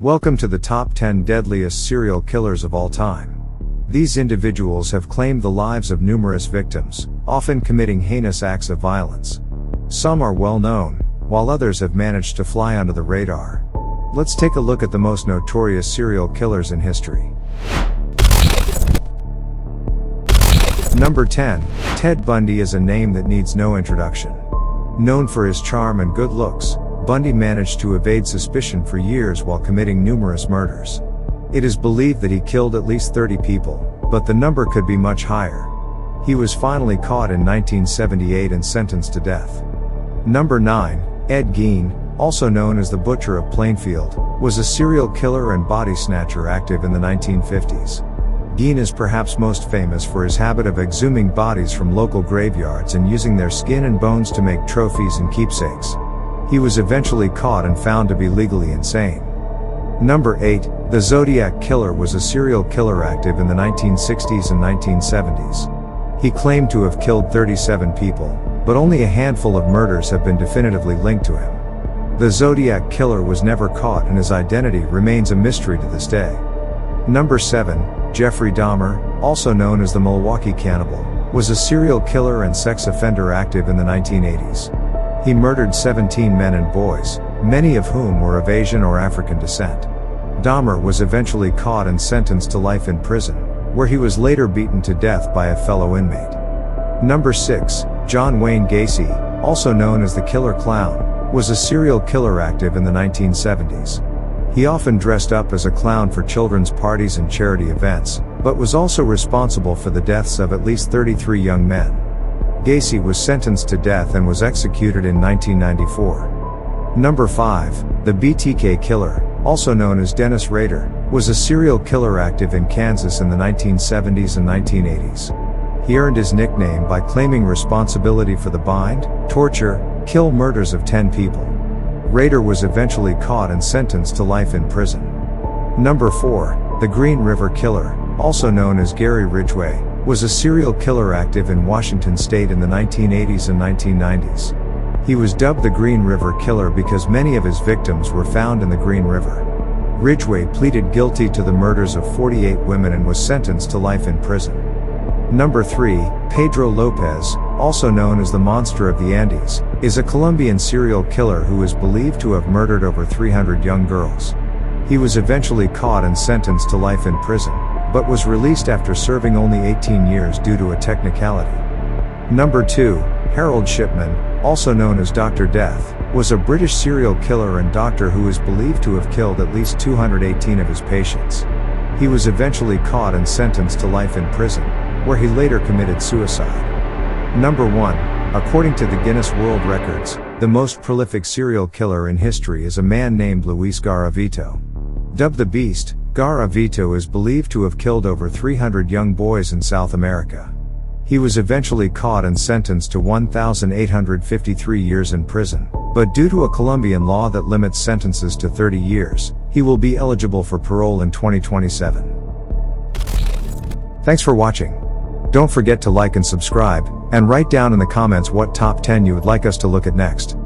Welcome to the top 10 deadliest serial killers of all time. These individuals have claimed the lives of numerous victims, often committing heinous acts of violence. Some are well known, while others have managed to fly under the radar. Let's take a look at the most notorious serial killers in history. Number 10. Ted Bundy is a name that needs no introduction. Known for his charm and good looks, Bundy managed to evade suspicion for years while committing numerous murders. It is believed that he killed at least 30 people, but the number could be much higher. He was finally caught in 1978 and sentenced to death. Number 9. Ed Gein, also known as the Butcher of Plainfield, was a serial killer and body snatcher active in the 1950s. Gein is perhaps most famous for his habit of exhuming bodies from local graveyards and using their skin and bones to make trophies and keepsakes. He was eventually caught and found to be legally insane. Number 8. The Zodiac Killer was a serial killer active in the 1960s and 1970s. He claimed to have killed 37 people, but only a handful of murders have been definitively linked to him. The Zodiac Killer was never caught and his identity remains a mystery to this day. Number 7. Jeffrey Dahmer, also known as the Milwaukee Cannibal, was a serial killer and sex offender active in the 1980s. He murdered 17 men and boys, many of whom were of Asian or African descent. Dahmer was eventually caught and sentenced to life in prison, where he was later beaten to death by a fellow inmate. Number 6. John Wayne Gacy, also known as the Killer Clown, was a serial killer active in the 1970s. He often dressed up as a clown for children's parties and charity events, but was also responsible for the deaths of at least 33 young men. Gacy was sentenced to death and was executed in 1994. Number 5. The BTK Killer, also known as Dennis Rader, was a serial killer active in Kansas in the 1970s and 1980s. He earned his nickname by claiming responsibility for the bind, torture, kill murders of 10 people. Rader was eventually caught and sentenced to life in prison. Number 4. The Green River Killer, also known as Gary Ridgway, was a serial killer active in Washington state in the 1980s and 1990s. He was dubbed the Green River Killer because many of his victims were found in the Green River. Ridgway pleaded guilty to the murders of 48 women and was sentenced to life in prison. Number 3. Pedro Lopez, also known as the Monster of the Andes, is a Colombian serial killer who is believed to have murdered over 300 young girls. He was eventually caught and sentenced to life in prison, but was released after serving only 18 years due to a technicality. Number 2. Harold Shipman, also known as Dr. Death, was a British serial killer and doctor who is believed to have killed at least 218 of his patients. He was eventually caught and sentenced to life in prison, where he later committed suicide. Number 1. According to the Guinness World Records, the most prolific serial killer in history is a man named Luis Garavito. Dubbed the Beast, Garavito is believed to have killed over 300 young boys in South America. He was eventually caught and sentenced to 1,853 years in prison, but due to a Colombian law that limits sentences to 30 years, he will be eligible for parole in 2027. Thanks for watching. Don't forget to like and subscribe, and write down in the comments what top 10 you would like us to look at next.